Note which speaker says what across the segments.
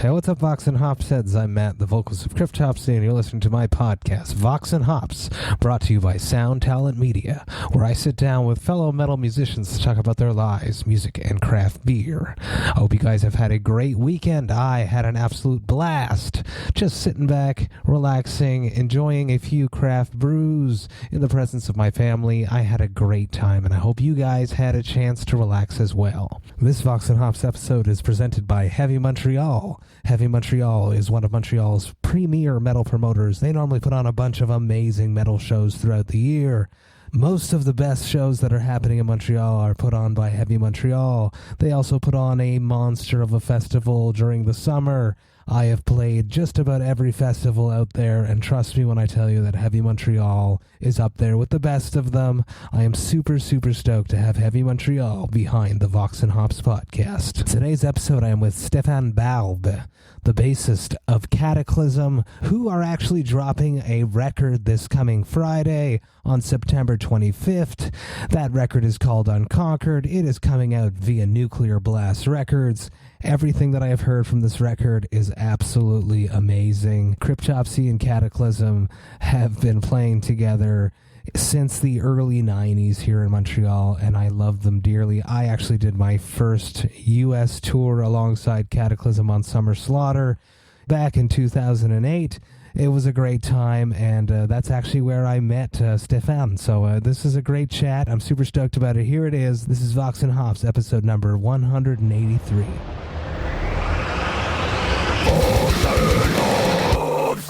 Speaker 1: Hey, what's up, Vox&Hops heads? I'm Matt, the vocalist of Cryptopsy, and you're listening to my podcast, Vox&Hops, brought to you by Sound Talent Media, where I sit down with fellow metal musicians to talk about their lives, music, and craft beer. I hope you guys have had a great weekend. I had an absolute blast, just sitting back, relaxing, enjoying a few craft brews in the presence of my family. I had a great time, and I hope you guys had a chance to relax as well. This Vox&Hops episode is presented by Heavy Montreal. Heavy Montreal is one of Montreal's premier metal promoters. They normally put on a bunch of amazing metal shows throughout the year. Most of the best shows that are happening in Montreal are put on by Heavy Montreal. They also put on a monster of a festival during the summer. I have played just about every festival out there, and trust me when I tell you that Heavy Montreal is up there with the best of them. I am super, super stoked to have Heavy Montreal behind the Vox&Hops podcast. Today's episode, I am with Stephane Barbe, the bassist of Kataklysm, who are actually dropping a record this coming Friday on September 25th. That record is called Unconquered. It is coming out via Nuclear Blast Records. Everything that I have heard from this record is absolutely amazing. Cryptopsy and Kataklysm have been playing together since the early 90s here in Montreal, and I love them dearly. I actually did my first U.S. tour alongside Kataklysm on Summer Slaughter back in 2008. It was a great time, and that's actually where I met Stephanes. So this is a great chat. I'm super stoked about it. Here it is. This is Vox&Hops, episode number 183.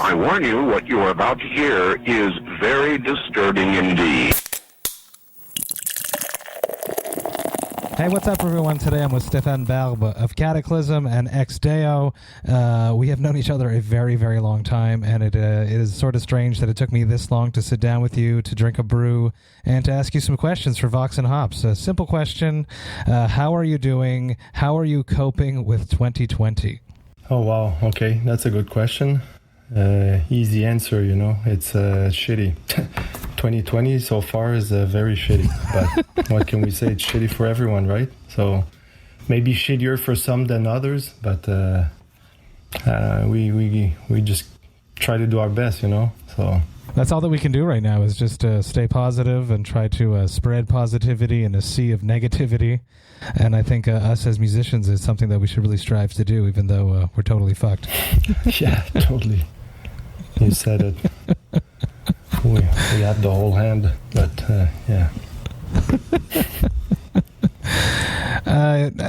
Speaker 2: I warn you, what you are about to hear is very disturbing indeed.
Speaker 1: Hey, what's up, everyone? Today I'm with Stephane Barbe of Kataklysm and Ex-Deo. We have known each other a very, very long time, and it is sort of strange that it took me this long to sit down with you, to drink a brew, and to ask you some questions for Vox&Hops. A simple question, how are you doing? How are you coping with 2020?
Speaker 3: Oh, wow. Okay, that's a good question. Easy answer, you know. It's shitty. 2020 so far is very shitty, but what can we say? It's shitty for everyone, right? So maybe shittier for some than others, but we just try to do our best, you know. So
Speaker 1: that's all that we can do right now is just stay positive and try to spread positivity in a sea of negativity. And I think us as musicians is something that we should really strive to do, even though we're totally fucked.
Speaker 3: Yeah, totally. You said it. We had the whole hand, but yeah.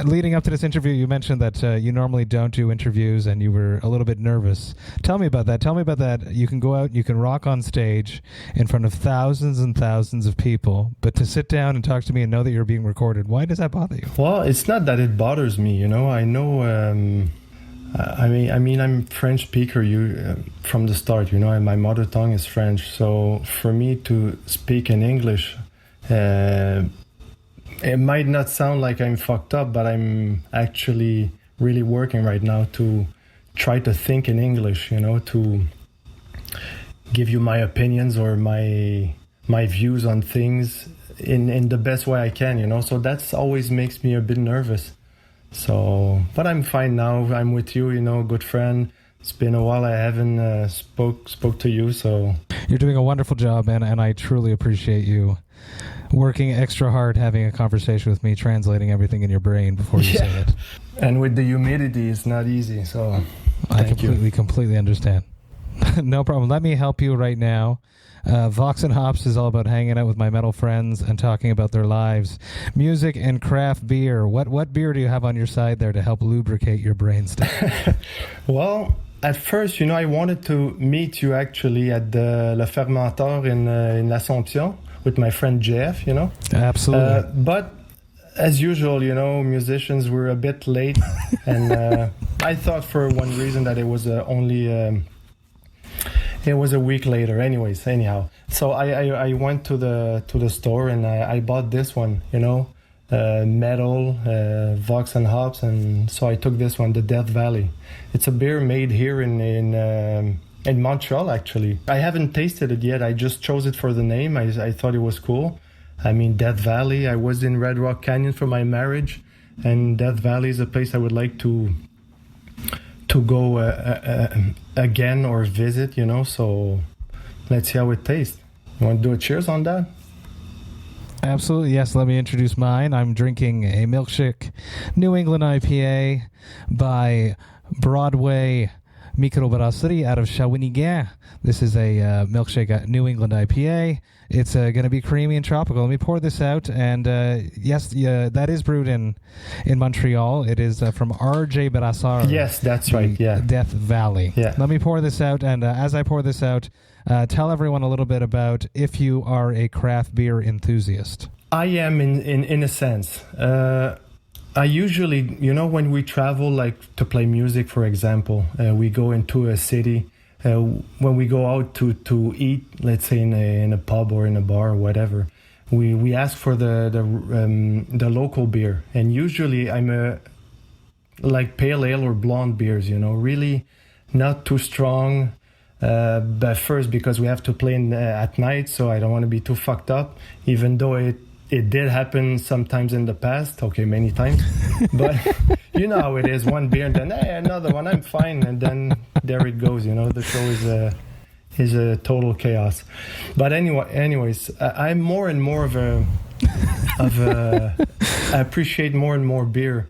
Speaker 1: Leading up to this interview, you mentioned that you normally don't do interviews and you were a little bit nervous. Tell me about that. Tell me about that. You can go out, you can rock on stage in front of thousands and thousands of people, but to sit down and talk to me and know that you're being recorded, why does that bother you?
Speaker 3: Well, it's not that it bothers me, you know. I know, I mean, I'm French speaker from the start, you know. My mother tongue is French, so for me to speak in English, it might not sound like I'm fucked up, but I'm actually really working right now to try to think in English, you know, to give you my opinions or my views on things in the best way I can, you know. So that's always makes me a bit nervous. So, but I'm fine now. I'm with you, you know, good friend. It's been a while I haven't spoke to you, so...
Speaker 1: You're doing a wonderful job, and I truly appreciate you working extra hard, having a conversation with me, translating everything in your brain before you say it.
Speaker 3: And with the humidity, it's not easy, so
Speaker 1: I completely understand. No problem. Let me help you right now. Vox&Hops is all about hanging out with my metal friends and talking about their lives. Music and craft beer. What beer do you have on your side there to help lubricate your brainstem?
Speaker 3: Well, at first, you know, I wanted to meet you actually at the Le Fermentor in l'Assomption with my friend Jeff, you know.
Speaker 1: Absolutely.
Speaker 3: But as usual, you know, musicians were a bit late, and I thought for one reason that it was only... It was a week later, anyhow. So I went to the store and I bought this one, you know, metal, Vox&Hops, and so I took this one, the Death Valley. It's a beer made here in Montreal, actually. I haven't tasted it yet. I just chose it for the name. I thought it was cool. I mean, Death Valley. I was in Red Rock Canyon for my marriage, and Death Valley is a place I would like to to go again or visit, you know. So let's see how it tastes. You want to do a cheers on that?
Speaker 1: Absolutely, yes. Let me introduce mine. I'm drinking a Milkshake New England IPA by Broadway Microbrasserie out of Shawinigan. This is a Milkshake New England IPA. It's going to be creamy and tropical. Let me pour this out. And yes, that is brewed in Montreal. It is from RJ Brasseurs.
Speaker 3: Yes, that's right. Yeah,
Speaker 1: Death Valley.
Speaker 3: Yeah.
Speaker 1: Let me pour this out. And as I pour this out, tell everyone a little bit about if you are a craft beer enthusiast.
Speaker 3: I am in a sense. I usually, you know, when we travel, like to play music, for example, we go into a city. When we go out to eat, let's say in a pub or in a bar or whatever, we ask for the local beer, and usually I'm like pale ale or blonde beers, you know, really not too strong. But first, because we have to play at night, so I don't want to be too fucked up, even though it did happen sometimes in the past, okay, many times, but you know how it is, one beer and then another one, I'm fine, and then there it goes, you know, the show is a total chaos. But anyways, I'm more and more I appreciate more and more beer,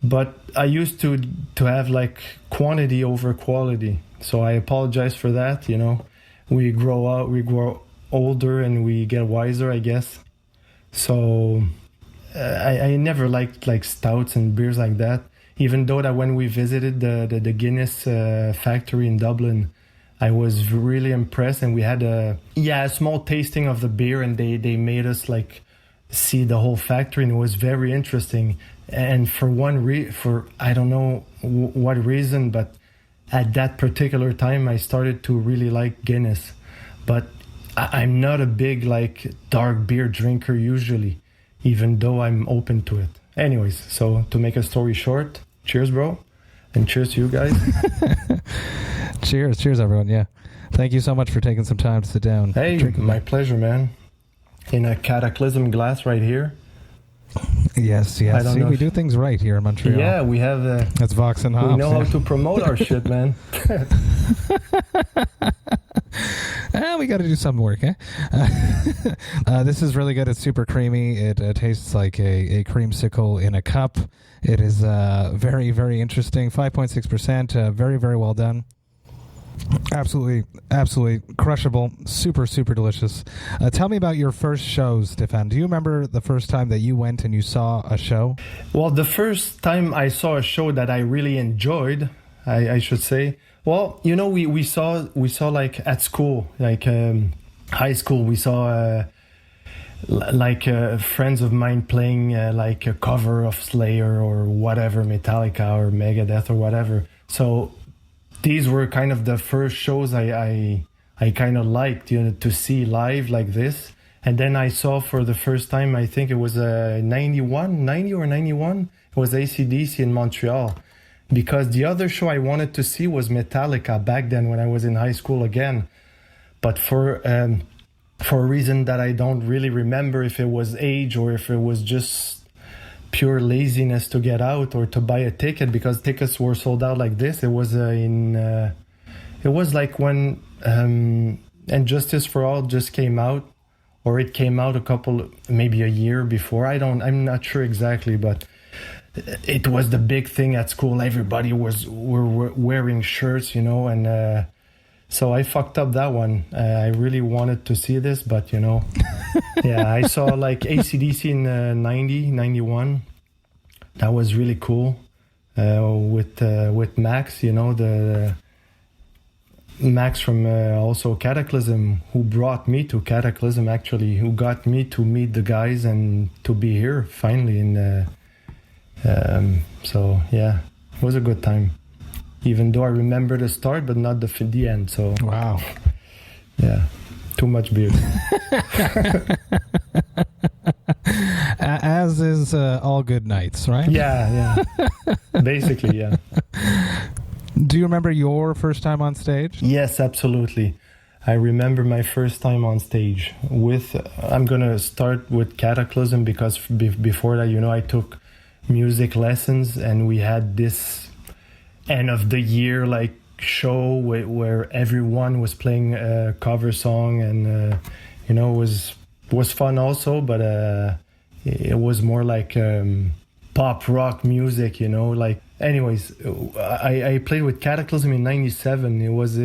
Speaker 3: but I used to have like quantity over quality, so I apologize for that, you know. We grow older and we get wiser, I guess. So I never liked like stouts and beers like that, even though that when we visited the Guinness factory in Dublin, I was really impressed, and we had a small tasting of the beer, and they made us like see the whole factory, and it was very interesting. And for I don't know what reason, but at that particular time I started to really like Guinness. But I'm not a big like dark beer drinker usually, even though I'm open to it. Anyways, so to make a story short, cheers, bro, and cheers to you guys.
Speaker 1: Cheers, everyone. Yeah, thank you so much for taking some time to sit down.
Speaker 3: Hey, my pleasure, man. In a Kataklysm glass right here.
Speaker 1: Yes. See, we do things right here in Montreal.
Speaker 3: Yeah, we have.
Speaker 1: That's Vox&Hops.
Speaker 3: We know how to promote our shit, man.
Speaker 1: We got to do some work, eh? This is really good. It's super creamy. It tastes like a creamsicle in a cup. It is very, very interesting. 5.6%. Very, very well done. Absolutely crushable. Super, super delicious. Tell me about your first shows, Stephane. Do you remember the first time that you went and you saw a show? Well,
Speaker 3: the first time I saw a show that I really enjoyed, I should say. Well, you know, we saw like at school, like high school, we saw friends of mine playing like a cover of Slayer or whatever, Metallica or Megadeth or whatever. So these were kind of the first shows I kind of liked, you know, to see live like this. And then I saw for the first time, I think it was 90 or 91, it was AC/DC in Montreal. Because the other show I wanted to see was Metallica back then when I was in high school again. But for a reason that I don't really remember, if it was age or if it was just pure laziness to get out or to buy a ticket, because tickets were sold out like this. It was it was like when And Justice for All just came out, or it came out maybe a year before. I'm not sure exactly, but it was the big thing at school. Everybody were wearing shirts, you know, and so I fucked up that one. I really wanted to see this, but you know, yeah, I saw like AC/DC in 90, 91. That was really cool with Max, you know, the Max from also Kataklysm, who brought me to Kataklysm, actually, who got me to meet the guys and to be here finally. So yeah, it was a good time. Even though I remember the start, but not the end. So
Speaker 1: wow,
Speaker 3: yeah, too much beer.
Speaker 1: As is all good nights, right?
Speaker 3: Yeah, basically, yeah.
Speaker 1: Do you remember your first time on stage?
Speaker 3: Yes, absolutely. I remember my first time on stage I'm gonna start with Kataklysm because before that, you know, I took music lessons and we had this end of the year like show where everyone was playing a cover song, and was fun also, but it was more like pop rock music, like. Anyways, I played with Kataklysm in '97. It was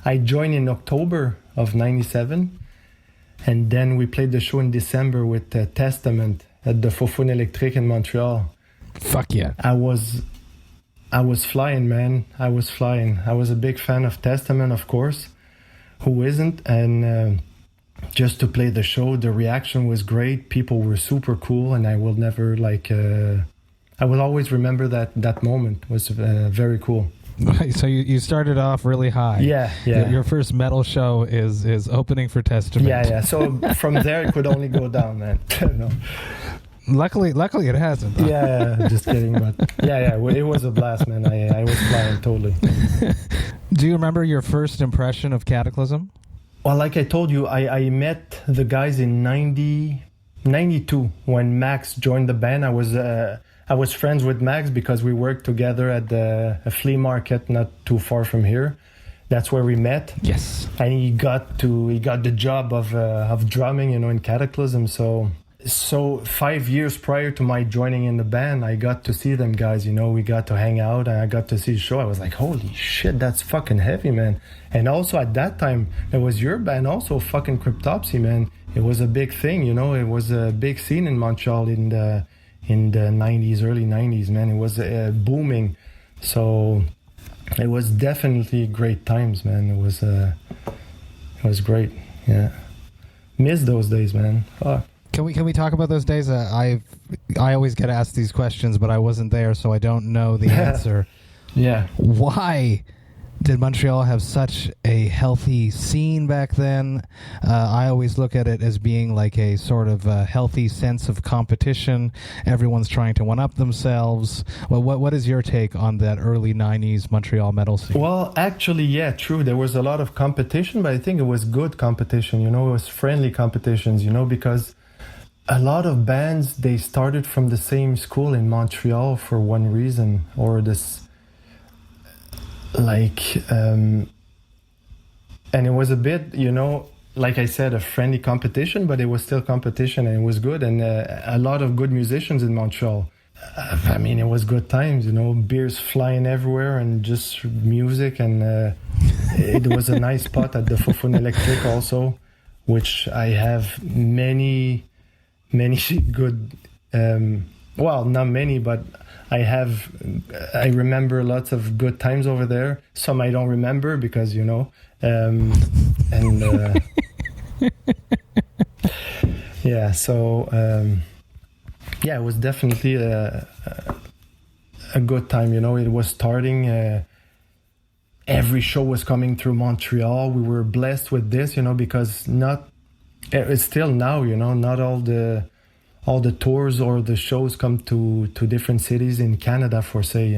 Speaker 3: I joined in October of '97, and then we played the show in December with Testament at the Fofone Electric in Montreal.
Speaker 1: Fuck yeah!
Speaker 3: I was flying, man. I was flying. I was a big fan of Testament, of course. Who isn't? And just to play the show, the reaction was great. People were super cool, and I will never I will always remember that moment. It was very cool.
Speaker 1: So you started off really high.
Speaker 3: Yeah.
Speaker 1: Your first metal show is opening for Testament.
Speaker 3: Yeah. So from there it could only go down, man. No.
Speaker 1: Luckily it hasn't.
Speaker 3: Yeah, just kidding. But yeah, it was a blast, man. I was flying totally.
Speaker 1: Do you remember your first impression of Kataklysm?
Speaker 3: Well, like I told you, I met the guys in '92 when Max joined the band. I was friends with Max because we worked together at a flea market not too far from here. That's where we met.
Speaker 1: Yes.
Speaker 3: And he got the job of drumming, in Kataklysm. So 5 years prior to my joining in the band, I got to see them guys. We got to hang out, and I got to see the show. I was like, holy shit, that's fucking heavy, man. And also at that time, there was your band also, fucking Cryptopsy, man. It was a big thing, It was a big scene in Montreal in the 90s, early 90s, man. It was booming. So it was definitely great times, man. It was great. Yeah. Miss those days, man. Fuck.
Speaker 1: Can we talk about those days? I always get asked these questions, but I wasn't there, so I don't know the answer.
Speaker 3: Yeah.
Speaker 1: Why did Montreal have such a healthy scene back then? I always look at it as being like a sort of healthy sense of competition. Everyone's trying to one-up themselves. Well, what is your take on that early 90s Montreal metal scene?
Speaker 3: Well, actually, yeah, true. There was a lot of competition, but I think it was good competition. It was friendly competitions, because a lot of bands, they started from the same school in Montreal for one reason or this. And it was a bit, like I said, a friendly competition, but it was still competition, and it was good, and a lot of good musicians in Montreal. It was good times, beers flying everywhere and just music, and it was a nice spot at the Fofone Electric also, which I have many good, well, not many, but I remember lots of good times over there. Some I don't remember because, yeah, so, yeah, it was definitely a good time, It was starting, every show was coming through Montreal. We were blessed with this, because it's still now, not all the tours or the shows come to different cities in Canada, for say,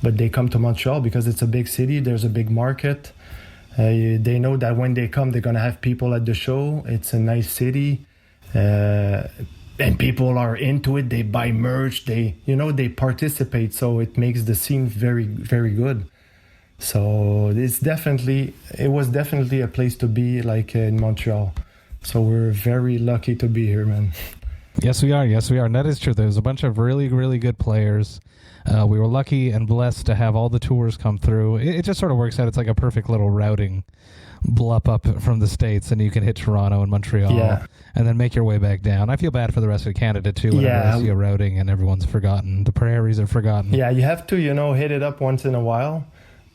Speaker 3: but they come to Montreal because it's a big city. There's a big market. They know that when they come, they're going to have people at the show. It's a nice city. And people are into it. They buy merch. They participate. So it makes the scene very, very good. So it was definitely a place to be, like in Montreal. So we're very lucky to be here, man.
Speaker 1: Yes, we are. And that is true. There's a bunch of really, really good players. We were lucky and blessed to have all the tours come through. It just sort of works out. It's like a perfect little routing blup up from the States, and you can hit Toronto and Montreal and then make your way back down. I feel bad for the rest of Canada, too, whenever I see a routing and everyone's forgotten. The prairies are forgotten. Yeah,
Speaker 3: you have to, hit it up once in a while.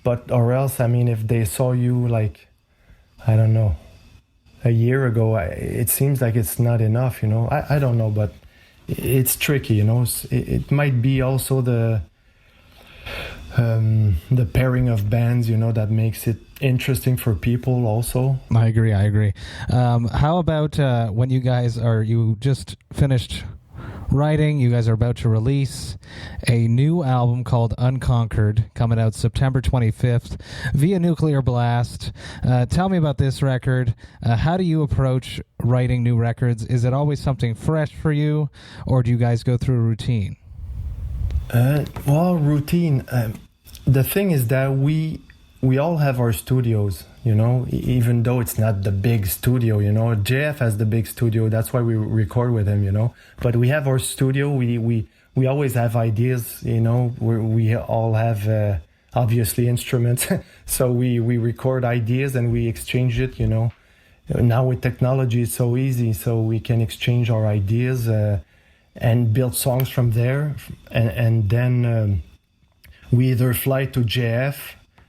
Speaker 3: Or else, if they saw you, like, I don't know, a year ago, it seems like it's not enough, I don't know, but it's tricky, It might be also the pairing of bands, that makes it interesting for people also.
Speaker 1: I agree. How about when you just finished writing, you guys are about to release a new album called Unconquered, coming out September 25th via Nuclear Blast. Tell me about this record. How do you approach writing new records? Is it always something fresh for you, or do you guys go through a routine?
Speaker 3: Well, routine. the thing is that we all have our studios, you know, even though it's not the big studio, you know. JF has the big studio, that's why we record with him, you know. But we have our studio, we always have ideas, you know. We all have obviously instruments, so we record ideas and we exchange it, you know. Now with technology it's so easy, so we can exchange our ideas and build songs from there, and then we either fly to JF.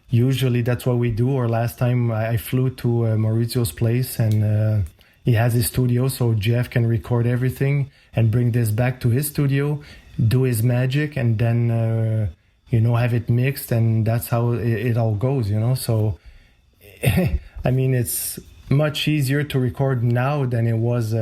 Speaker 3: Usually that's what we do. Or last time I flew to Maurizio's place, and he has his studio, so JF can record everything and bring this back to his studio, do his magic, and then you know, have it mixed, and that's how it all goes, you know. So I mean, it's much easier to record now than it was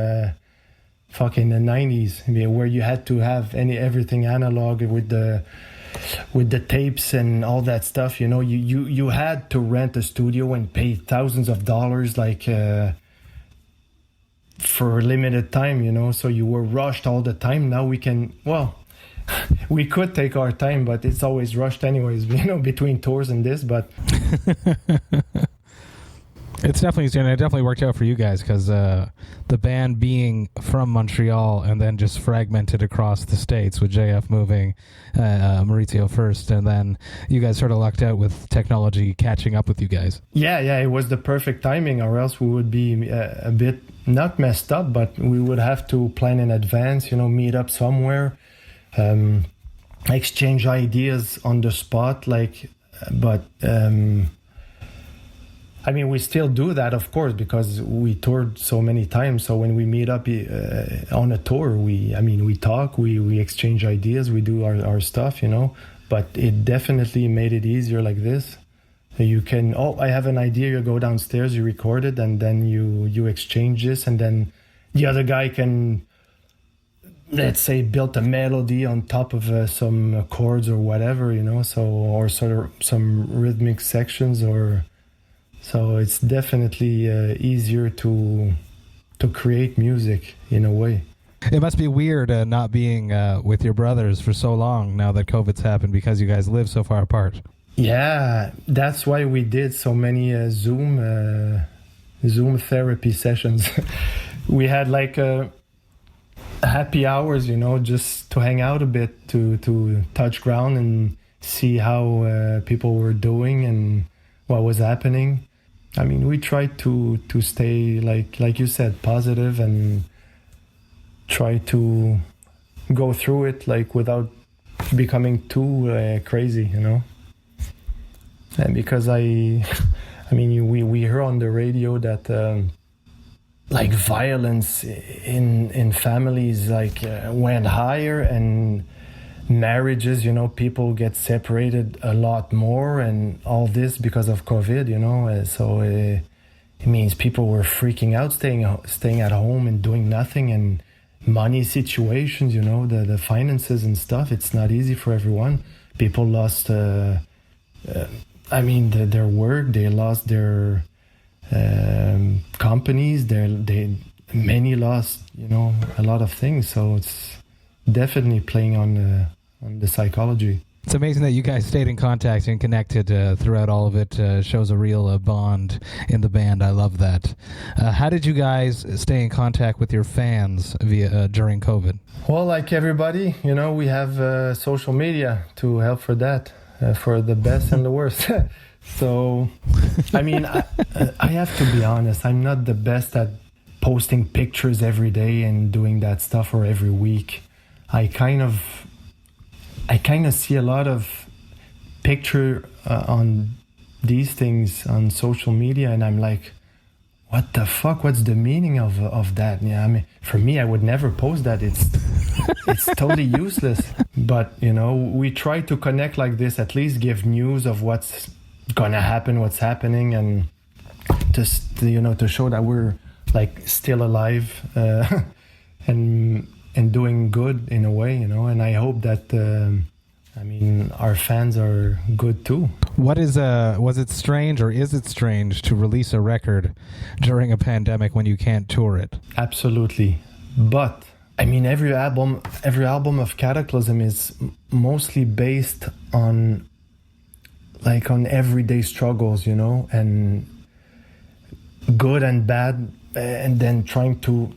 Speaker 3: fucking the 90s, I mean, where you had to have everything analog with the tapes and all that stuff, you know. You had to rent a studio and pay thousands of dollars, like for a limited time, you know. So you were rushed all the time. Now we can, well, we could take our time, but it's always rushed anyways, you know, between tours and this. But
Speaker 1: it definitely worked out for you guys, because the band being from Montreal and then just fragmented across the states, with JF moving, Maurizio first, and then you guys sort of lucked out with technology catching up with you guys. Yeah,
Speaker 3: it was the perfect timing, or else we would be a bit not messed up, but we would have to plan in advance, you know, meet up somewhere, exchange ideas on the spot, like, but I mean, we still do that, of course, because we toured so many times. So when we meet up on a tour, we talk, we exchange ideas, we do our stuff, you know. But it definitely made it easier like this. You can, I have an idea, you go downstairs, you record it, and then you exchange this, and then the other guy can, let's say, build a melody on top of some chords or whatever, you know, so, or sort of some rhythmic sections, or... So it's definitely easier to create music in a way.
Speaker 1: It must be weird not being with your brothers for so long now that COVID's happened, because you guys live so far apart.
Speaker 3: Yeah, that's why we did so many Zoom therapy sessions. We had like happy hours, you know, just to hang out a bit, to touch ground and see how people were doing and what was happening. I mean, we tried to stay, like you said, positive, and try to go through it, like, without becoming too crazy, you know. And because I mean, we hear on the radio that like violence in families like went higher, and marriages, you know, people get separated a lot more, and all this because of COVID, you know. So it means people were freaking out, staying at home and doing nothing, and money situations, you know, the finances and stuff. It's not easy for everyone. People lost, their work. They lost their companies. Many lost, you know, a lot of things. So it's definitely playing on the psychology.
Speaker 1: It's amazing that you guys stayed in contact and connected throughout all of it. Shows a real bond in the band. I love that. How did you guys stay in contact with your fans during COVID?
Speaker 3: Well, like everybody, you know, we have social media to help for that, for the best and the worst. So, I mean, I have to be honest, I'm not the best at posting pictures every day and doing that stuff, or every week. I kind of see a lot of picture on these things on social media, and I'm like, what the fuck? What's the meaning of that? Yeah, I mean, for me, I would never post that. It's totally useless. But, you know, we try to connect like this, at least give news of what's gonna happen, what's happening, and just, you know, to show that we're like still alive and doing good in a way, you know. And I hope that our fans are good too. Was it strange, or is it strange to release a record during a pandemic when you can't tour it? Absolutely. But I mean, every album of Kataklysm is mostly based on like on everyday struggles, you know, and good and bad, and then trying to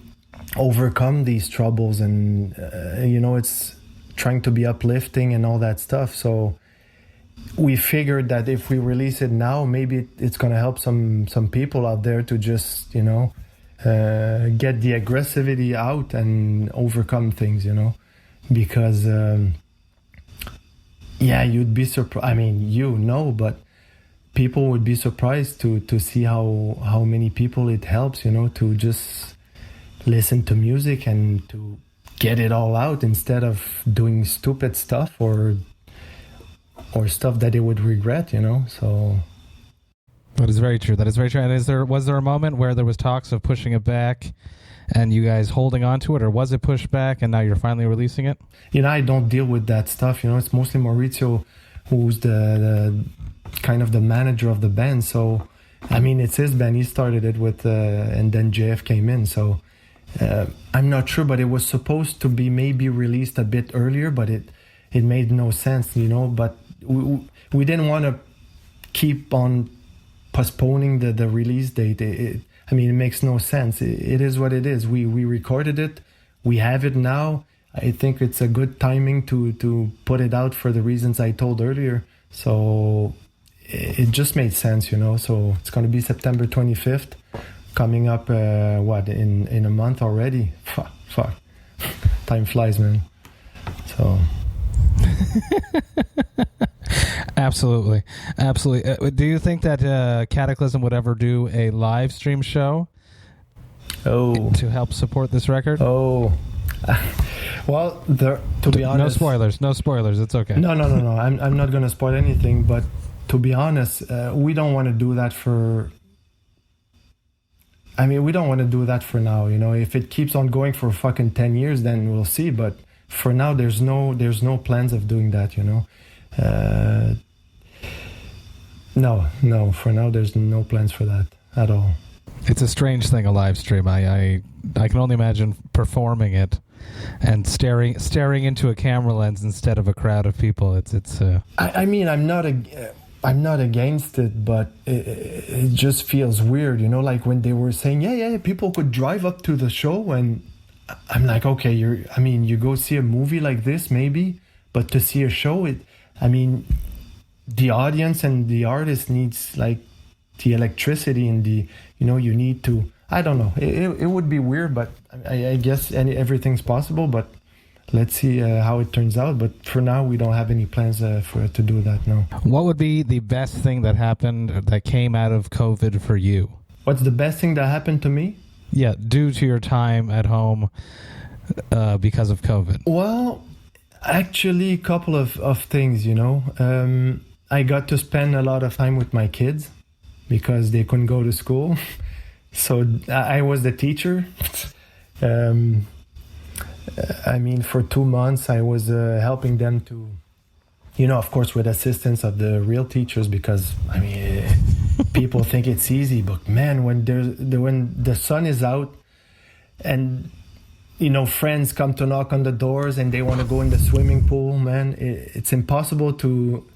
Speaker 3: overcome these troubles, and you know, it's trying to be uplifting and all that stuff. So we figured that if we release it now, maybe it's going to help some people out there to just, you know, get the aggressivity out and overcome things, you know, because yeah, you'd be surprised. I mean, you know, but people would be surprised to see how many people it helps, you know, to just listen to music and to get it all out instead of doing stupid stuff or stuff that they would regret, you know. So
Speaker 1: that is very true. That is very true. And was there a moment where there was talks of pushing it back and you guys holding on to it, or was it pushed back and now you're finally releasing it?
Speaker 3: You know, I don't deal with that stuff, you know. It's mostly Maurizio who's the kind of the manager of the band. So I mean, it's his band. He started it with and then JF came in. So I'm not sure, but it was supposed to be maybe released a bit earlier, but it made no sense, you know. But we didn't want to keep on postponing the release date. I mean, it makes no sense. It is what it is. We recorded it. We have it now. I think it's a good timing to put it out for the reasons I told earlier. So it just made sense, you know. So it's going to be September 25th, coming up, in a month already. Fuck. Time flies, man. So...
Speaker 1: Absolutely. Do you think that Kataklysm would ever do a live stream show to help support this record?
Speaker 3: Well, to be honest,
Speaker 1: no spoilers. It's okay.
Speaker 3: No. I'm not going to spoil anything, but to be honest, we don't want to do that for... I mean, we don't want to do that for now, you know. If it keeps on going for fucking 10 years, then we'll see, but for now, there's no plans of doing that, you know. No. For now, there's no plans for that at all.
Speaker 1: It's a strange thing, a live stream. I can only imagine performing it and staring into a camera lens instead of a crowd of people. It's.
Speaker 3: I mean, I'm not against it, but it just feels weird, you know. Like when they were saying, yeah, people could drive up to the show, and I'm like, okay, you go see a movie like this, maybe, but to see a show, the audience and the artist needs like the electricity and you need to, I don't know, it would be weird, but I guess everything's possible, but let's see how it turns out. But for now, we don't have any plans to do that, no.
Speaker 1: What would be the best thing that came out of COVID for you?
Speaker 3: What's the best thing that happened to me?
Speaker 1: Yeah, due to your time at home because of COVID.
Speaker 3: Well, actually, a couple of things, you know. I got to spend a lot of time with my kids because they couldn't go to school. So I was the teacher. I mean, for 2 months, I was helping them to, you know, of course, with assistance of the real teachers, because, I mean, people think it's easy, but man, when the sun is out and, you know, friends come to knock on the doors and they want to go in the swimming pool, man, it's impossible to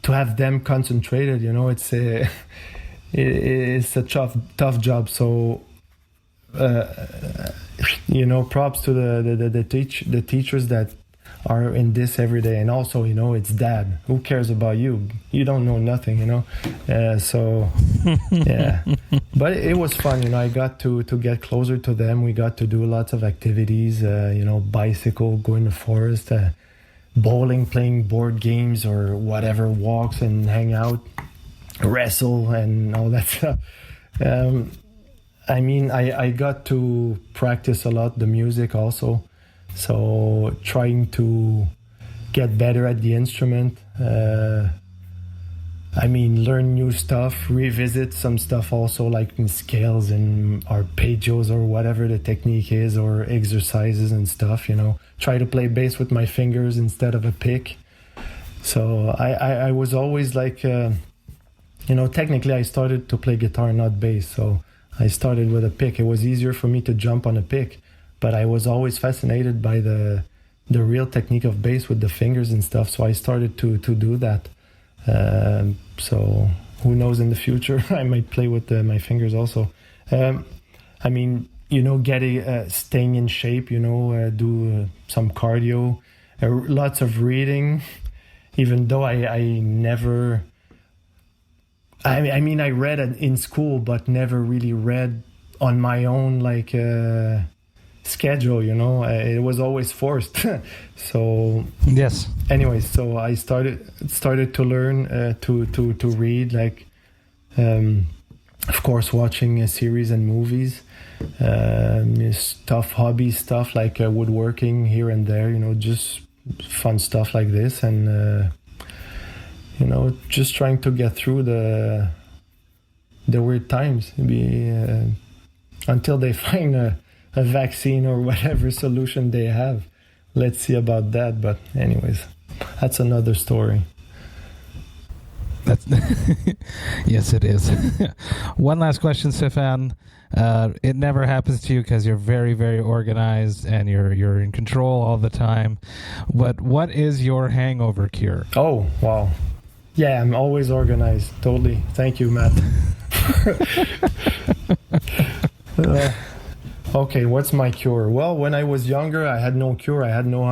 Speaker 3: have them concentrated, you know. It's a tough job. So, you know, props to the teachers that are in this every day. And also, you know, it's dad. Who cares about you? You don't know nothing, you know. So, yeah. But it was fun, you know. I got to get closer to them. We got to do lots of activities, you know, bicycle, go in the forest, bowling, playing board games or whatever, walks and hang out, wrestle and all that stuff. I mean, I got to practice a lot the music also. So trying to get better at the instrument. I mean, learn new stuff, revisit some stuff also, like in scales and arpeggios or whatever the technique is, or exercises and stuff, you know. Try to play bass with my fingers instead of a pick. So I was always like, you know, technically I started to play guitar, not bass. So I started with a pick. It was easier for me to jump on a pick, but I was always fascinated by the real technique of bass with the fingers and stuff. So I started to do that. So who knows, in the future I might play with my fingers also. I mean, getting staying in shape, do some cardio, lots of reading, even though I never, I mean, I read in school, but never really read on my own, like, schedule, it was always forced. So
Speaker 1: yes.
Speaker 3: Anyways, so I started to learn to read, like, of course, watching series and movies, hobby stuff like woodworking here and there, just fun stuff like this, and just trying to get through the weird times, until they find a vaccine or whatever solution they have. Let's see about that. But anyways, that's another story.
Speaker 1: That's yes, it is. One last question, Stephane. It never happens to you because you're very, very organized and you're in control all the time. But what is your hangover cure?
Speaker 3: Oh, wow. Yeah, I'm always organized. Totally. Thank you, Matt. Okay, what's my cure? Well, when I was younger, I had no cure. I had no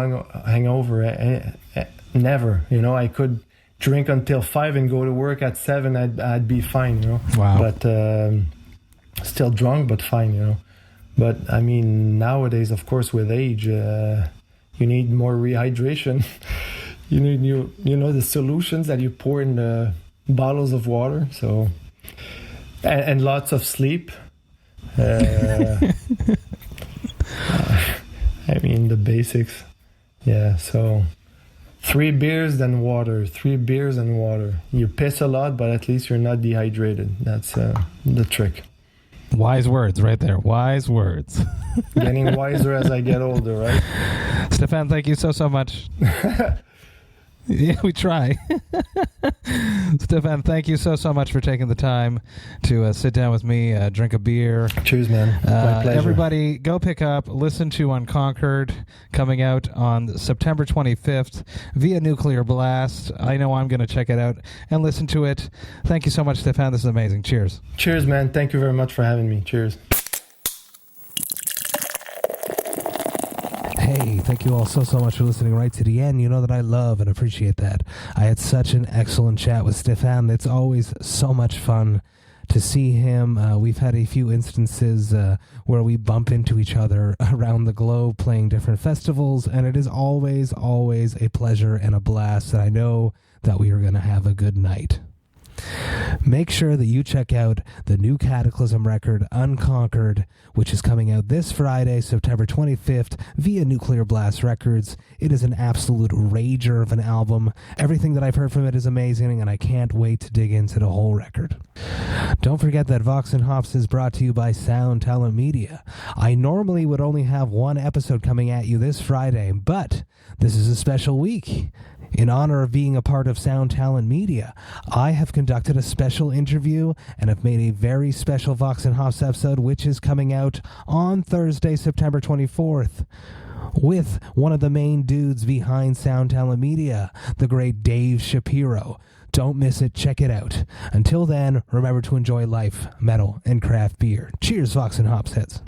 Speaker 3: hangover. Never. I could drink until 5 and go to work at 7. I'd be fine.
Speaker 1: Wow.
Speaker 3: But still drunk, but fine. But I mean, nowadays, of course, with age, you need more rehydration. You need the solutions that you pour in the bottles of water. So, and lots of sleep. I mean, the basics. Yeah, so 3 beers, then water. 3 beers and water. You piss a lot, but at least you're not dehydrated. That's the trick.
Speaker 1: Wise words right there. Wise words.
Speaker 3: Getting wiser as I get older, right?
Speaker 1: Stephane, thank you so much. Yeah, we try. Stephane, thank you so much for taking the time to sit down with me, drink a beer.
Speaker 3: Cheers, man. My pleasure.
Speaker 1: Everybody, go pick up, listen to Unconquered, coming out on September 25th via Nuclear Blast. I know I'm going to check it out and listen to it. Thank you so much, Stephane. This is amazing. Cheers.
Speaker 3: Cheers, man. Thank you very much for having me. Cheers.
Speaker 1: Hey, thank you all so much for listening right to the end. You know that I love and appreciate that. I had such an excellent chat with Stephane. It's always so much fun to see him. We've had a few instances where we bump into each other around the globe playing different festivals, and it is always a pleasure and a blast, and I know that we are going to have a good night. Make sure that you check out the new Kataklysm record, Unconquered, which is coming out this Friday, September 25th, via Nuclear Blast Records. It is an absolute rager of an album. Everything that I've heard from it is amazing, and I can't wait to dig into the whole record. Don't forget that Vox&Hops is brought to you by Sound Talent Media. I normally would only have one episode coming at you this Friday, but this is a special week. In honor of being a part of Sound Talent Media, I have conducted a special interview and have made a very special Vox&Hops episode, which is coming out on Thursday, September 24th, with one of the main dudes behind Sound Talent Media, the great Dave Shapiro. Don't miss it. Check it out. Until then, remember to enjoy life, metal, and craft beer. Cheers, Vox&Hops heads.